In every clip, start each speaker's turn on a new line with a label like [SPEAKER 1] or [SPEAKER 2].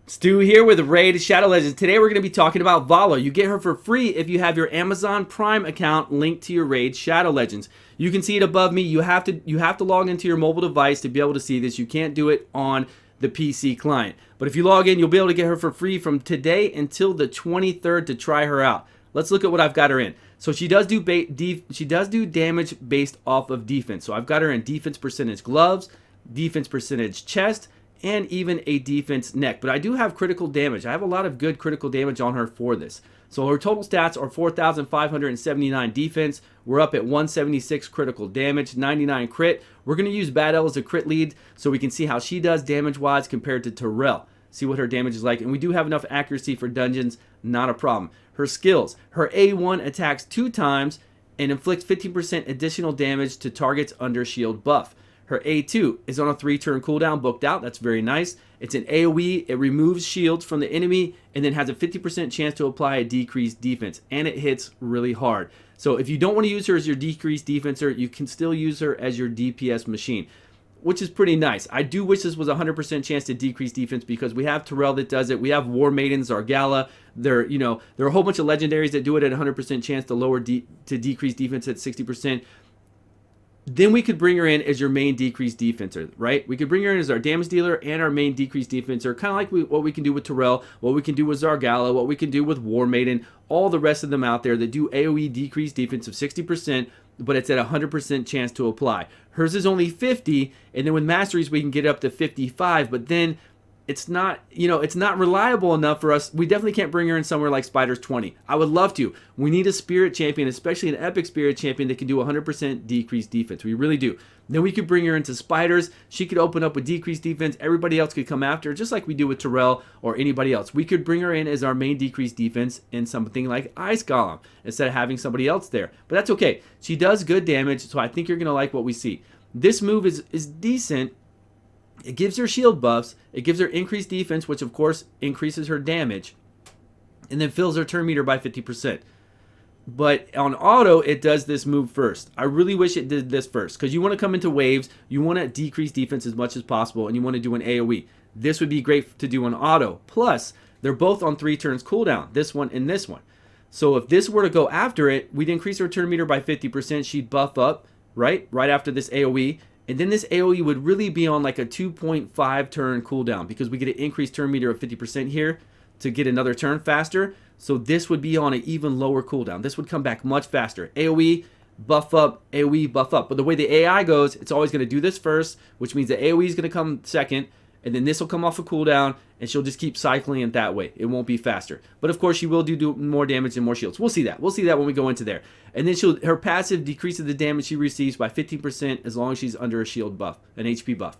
[SPEAKER 1] Stu here with Raid Shadow Legends. Today we're going to be talking about Valla. You get her for free if you have your Amazon Prime account linked to your Raid Shadow Legends. You can see it above me. You have to log into your mobile device to be able to see this. You can't do it on the PC client. But if you log in, you'll be able to get her for free from today until the 23rd to try her out. Let's look at what I've got her in. So she does do damage based off of defense. So I've got her in defense percentage gloves, defense percentage chest, and even a defense neck. But I do have critical damage. I have a lot of good critical damage on her for this. So her total stats are 4,579 defense. We're up at 176 critical damage, 99 crit. We're going to use Battle as a crit lead so we can see how she does damage-wise compared to Terrell. See what her damage is like. And we do have enough accuracy for dungeons. Not a problem. Her skills. Her A1 attacks 2 times and inflicts 15% additional damage to targets under shield buff. Her A2 is on a 3-turn cooldown, booked out. That's very nice. It's an AoE. It removes shields from the enemy and then has a 50% chance to apply a decreased defense. And it hits really hard. So if you don't want to use her as your decreased defenser, you can still use her as your DPS machine, which is pretty nice. I do wish this was a 100% chance to decrease defense because we have Terrell that does it. We have War Maidens, Zargala. There are a whole bunch of legendaries that do it at 100% chance to decrease defense at 60%. Then we could bring her in as your main decreased defenser, right? We could bring her in as our damage dealer and our main decreased defenser, kind of like what we can do with Terrell, what we can do with Zargala, what we can do with War Maiden, all the rest of them out there that do AoE decreased defense of 60%, but it's at 100% chance to apply. Hers is only 50, and then with Masteries we can get up to 55, but then it's not reliable enough for us. We definitely can't bring her in somewhere like Spider's 20. I would love to. We need a Spirit Champion, especially an Epic Spirit Champion that can do 100% decreased defense. We really do. Then we could bring her into Spiders. She could open up with decreased defense. Everybody else could come after her, just like we do with Terrell or anybody else. We could bring her in as our main decreased defense in something like Icegolem instead of having somebody else there. But that's okay. She does good damage, so I think you're going to like what we see. This move is decent. It gives her shield buffs, it gives her increased defense, which of course increases her damage, and then fills her turn meter by 50%. But on auto, it does this move first. I really wish it did this first, because you want to come into waves, you want to decrease defense as much as possible, and you want to do an AoE. This would be great to do on auto. Plus, they're both on 3 turns cooldown, this one and this one. So if this were to go after it, we'd increase her turn meter by 50%, she'd buff up, right after this AoE. And then this AoE would really be on like a 2.5 turn cooldown because we get an increased turn meter of 50% here to get another turn faster. So this would be on an even lower cooldown. This would come back much faster. AoE, buff up, AoE, buff up. But the way the AI goes, it's always going to do this first, which means the AoE is going to come second, and then this will come off a cooldown, and she'll just keep cycling it that way. It won't be faster. But of course, she will do more damage and more shields. We'll see that. We'll see that when we go into there. And then her passive decreases the damage she receives by 15% as long as she's under a shield buff, an HP buff.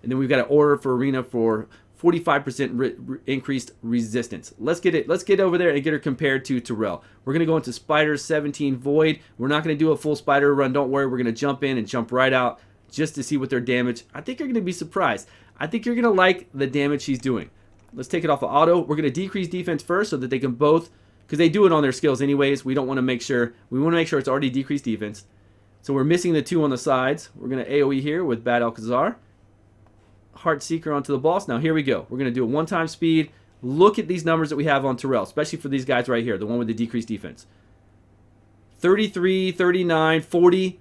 [SPEAKER 1] And then we've got an order for Arena for 45% increased resistance. Let's get over there and get her compared to Terrell. We're going to go into Spider 17 Void. We're not going to do a full Spider run. Don't worry. We're going to jump in and jump right out just to see what their damage. I think you're going to be surprised. I think you're going to like the damage she's doing. Let's take it off of auto. We're going to decrease defense first so that they can both, because they do it on their skills anyways. We want to make sure it's already decreased defense. So we're missing the 2 on the sides. We're going to AoE here with Bad Alcazar. Heart Seeker onto the boss. Now here we go. We're going to do a one-time speed. Look at these numbers that we have on Terrell, especially for these guys right here, the one with the decreased defense. 33, 39, 40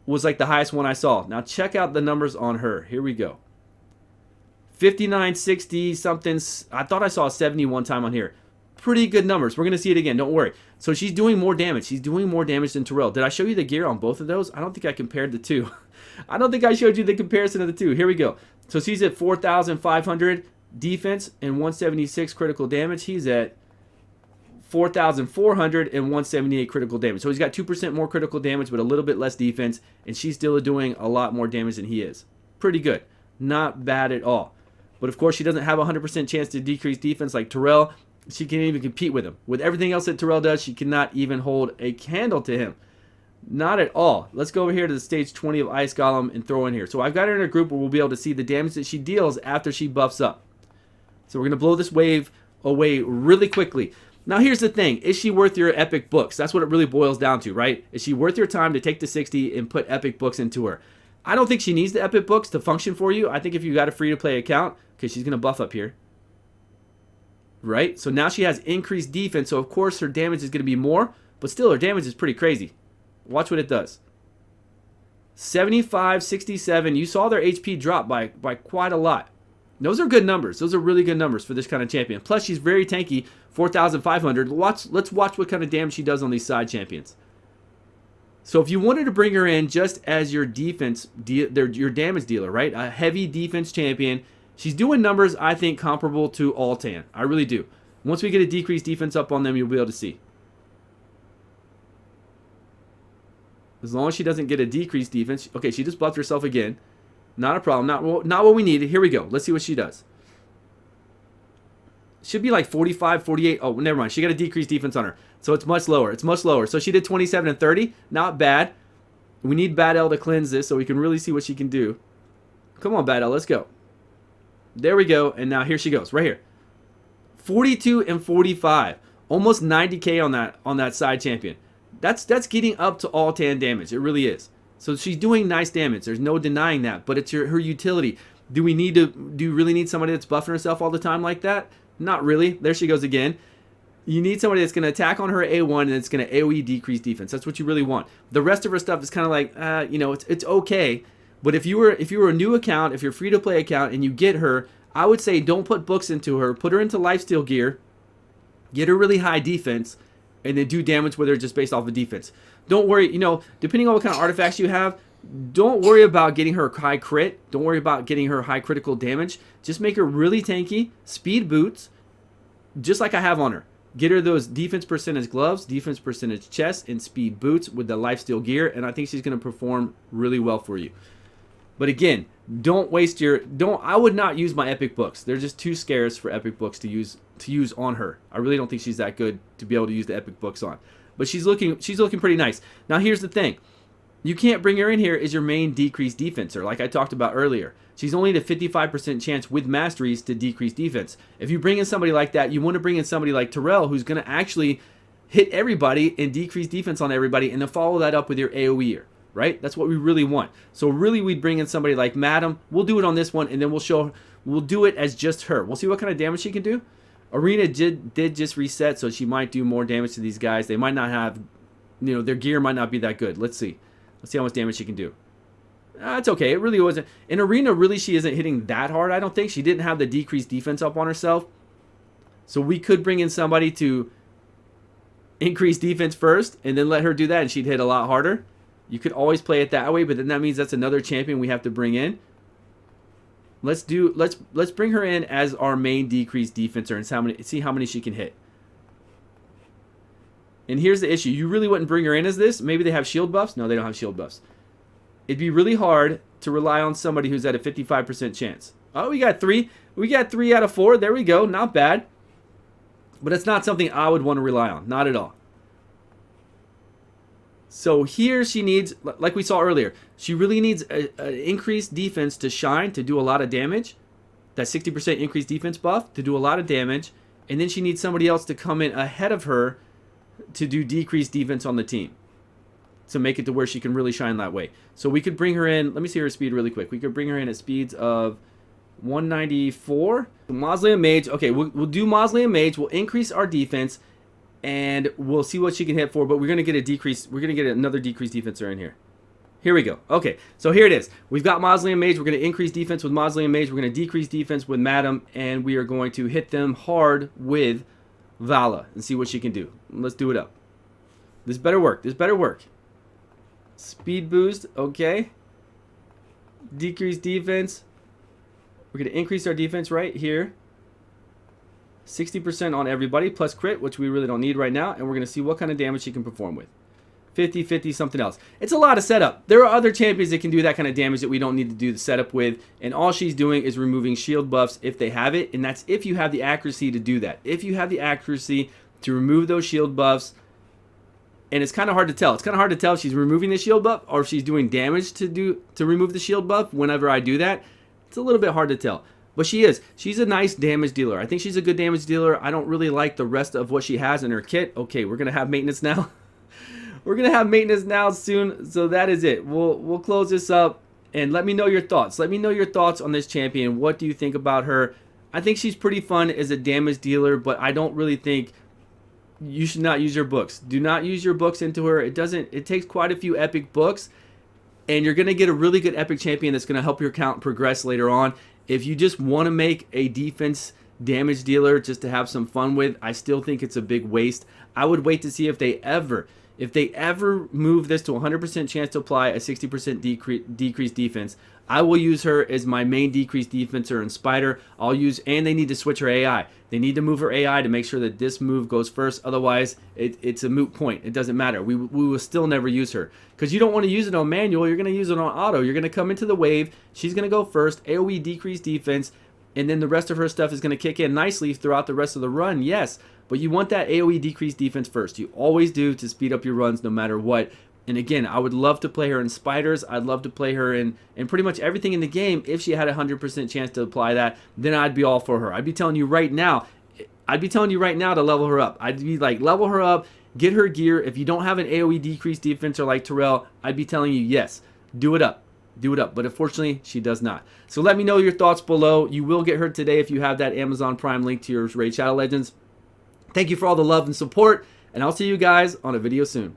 [SPEAKER 1] was like the highest one I saw. Now check out the numbers on her. Here we go. 59, 60, something. I thought I saw a 70 one time on here. Pretty good numbers. We're going to see it again. Don't worry. So she's doing more damage. She's doing more damage than Terrell. Did I show you the gear on both of those? I don't think I compared the two. I don't think I showed you the comparison of the two. Here we go. So she's at 4,500 defense and 176 critical damage. He's at 4,400 and 178 critical damage. So he's got 2% more critical damage, but a little bit less defense. And she's still doing a lot more damage than he is. Pretty good. Not bad at all. But of course, she doesn't have a 100% chance to decrease defense like Terrell. She can't even compete with him. With everything else that Terrell does, she cannot even hold a candle to him. Not at all. Let's go over here to the stage 20 of Icegolem and throw in here. So I've got her in a group where we'll be able to see the damage that she deals after she buffs up. So we're going to blow this wave away really quickly. Now here's the thing. Is she worth your epic books? That's what it really boils down to, right? Is she worth your time to take the 60 and put epic books into her? I don't think she needs the epic books to function for you. I think if you got a free-to-play account, okay, she's going to buff up here. right? So now she has increased defense, so of course her damage is going to be more, but still her damage is pretty crazy. Watch what it does. 75, 67. You saw their HP drop by quite a lot. Those are good numbers. Those are really good numbers for this kind of champion. Plus, she's very tanky, 4,500. Let's watch what kind of damage she does on these side champions. So if you wanted to bring her in just as your defense, your damage dealer, right? A heavy defense champion. She's doing numbers, I think, comparable to Altan. I really do. Once we get a decreased defense up on them, you'll be able to see. As long as she doesn't get a decreased defense. Okay, she just buffed herself again. Not a problem. Not what we needed. Here we go. Let's see what she does. Should be like 45, 48. Oh, never mind. She got a decreased defense on her. So it's much lower. It's much lower. So she did 27 and 30. Not bad. We need Bad L to cleanse this so we can really see what she can do. Come on, Bad L. Let's go. There we go. And now here she goes. Right here. 42 and 45. Almost 90k on that side champion. That's getting up to Altan damage. It really is. So she's doing nice damage. There's no denying that. But it's her utility. Do you really need somebody that's buffing herself all the time like that? Not really. There she goes again. You need somebody that's going to attack on her A1 and it's going to AoE decrease defense. That's what you really want. The rest of her stuff is kind of like, it's okay. But if you were a new account, if you're a free-to-play account and you get her, I would say don't put books into her. Put her into lifesteal gear. Get her really high defense. And then do damage with her just based off of defense. Don't worry, depending on what kind of artifacts you have, don't worry about getting her high crit. Don't worry about getting her high critical damage. Just make her really tanky. Speed boots, just like I have on her. Get her those defense percentage gloves, defense percentage chest, and speed boots with the lifesteal gear. And I think she's going to perform really well for you. But again, don't waste I would not use my epic books. They're just too scarce for epic books to use on her. I really don't think she's that good to be able to use the epic books on. But she's looking pretty nice. Now here's the thing. You can't bring her in here as your main decreased defenser, like I talked about earlier. She's only at a 55% chance with Masteries to decrease defense. If you bring in somebody like that, you want to bring in somebody like Terrell, who's going to actually hit everybody and decrease defense on everybody, and then follow that up with your AoEer. Right? That's what we really want. So really we'd bring in somebody like Madam. We'll do it on this one, and then we'll do it as just her. We'll see what kind of damage she can do. Arena did just reset, so she might do more damage to these guys. They might not have, their gear might not be that good. Let's see. Let's see how much damage she can do. It's okay. It really wasn't. In Arena, really, she isn't hitting that hard, I don't think. She didn't have the decreased defense up on herself. So we could bring in somebody to increase defense first, and then let her do that, and she'd hit a lot harder. You could always play it that way, but then that means that's another champion we have to bring in. Let's bring her in as our main decreased defenser and see how many she can hit. And here's the issue. You really wouldn't bring her in as this. Maybe they have shield buffs. No, they don't have shield buffs. It'd be really hard to rely on somebody who's at a 55% chance. Oh, we got 3. We got 3 out of 4. There we go. Not bad. But it's not something I would want to rely on. Not at all. So here she needs, like we saw earlier, she really needs an increased defense to shine, to do a lot of damage. That 60% increased defense buff to do a lot of damage. And then she needs somebody else to come in ahead of her to do decreased defense on the team. To make it to where she can really shine that way. So we could bring her in, let me see her speed really quick. We could bring her in at speeds of 194. Mausoleum Mage, okay, we'll do Mausoleum Mage. We'll increase our defense. And we'll see what she can hit for, but we're going to get a decrease. We're going to get another decreased defenser in here. Here we go. Okay, so here it is. We've got Mausoleum Mage. We're going to increase defense with Mausoleum Mage. We're going to decrease defense with Madam, and we are going to hit them hard with Valla and see what she can do. Let's do it up. This better work. This better work. Speed boost. Okay. Decrease defense. We're going to increase our defense right here. 60% on everybody, plus crit, which we really don't need right now. And we're going to see what kind of damage she can perform with. 50, 50, something else. It's a lot of setup. There are other champions that can do that kind of damage that we don't need to do the setup with. And all she's doing is removing shield buffs if they have it. And that's if you have the accuracy to do that. If you have the accuracy to remove those shield buffs. And it's kind of hard to tell. It's kind of hard to tell if she's removing the shield buff or if she's doing damage to remove the shield buff whenever I do that. It's a little bit hard to tell. But she is. She's a nice damage dealer. I think she's a good damage dealer. I don't really like the rest of what she has in her kit. Okay, we're going to have maintenance now. We're going to have maintenance now soon. So that is it. We'll close this up. And let me know your thoughts. Let me know your thoughts on this champion. What do you think about her? I think she's pretty fun as a damage dealer, but I don't really think you should not use your books. Do not use your books into her. It takes quite a few epic books, and you're going to get a really good epic champion that's going to help your account progress later on. If you just want to make a defense damage dealer just to have some fun with, I still think it's a big waste. I would wait to see if they ever move this to 100% chance to apply a 60% decreased defense. I will use her as my main decreased defenser and spider. And they need to switch her AI. They need to move her AI to make sure that this move goes first. Otherwise, it's a moot point. It doesn't matter. We will still never use her. Because you don't want to use it on manual. You're going to use it on auto. You're going to come into the wave. She's going to go first. AoE decreased defense. And then the rest of her stuff is going to kick in nicely throughout the rest of the run. Yes, but you want that AoE decreased defense first. You always do, to speed up your runs no matter what. And again, I would love to play her in spiders. I'd love to play her in pretty much everything in the game. If she had a 100% chance to apply that, then I'd be all for her. I'd be telling you right now to level her up. I'd be like, level her up, get her gear. If you don't have an AoE decreased defenser like Terrell, I'd be telling you, yes, do it up. Do it up. But unfortunately, she does not. So let me know your thoughts below. You will get her today if you have that Amazon Prime link to your Raid Shadow Legends. Thank you for all the love and support, and I'll see you guys on a video soon.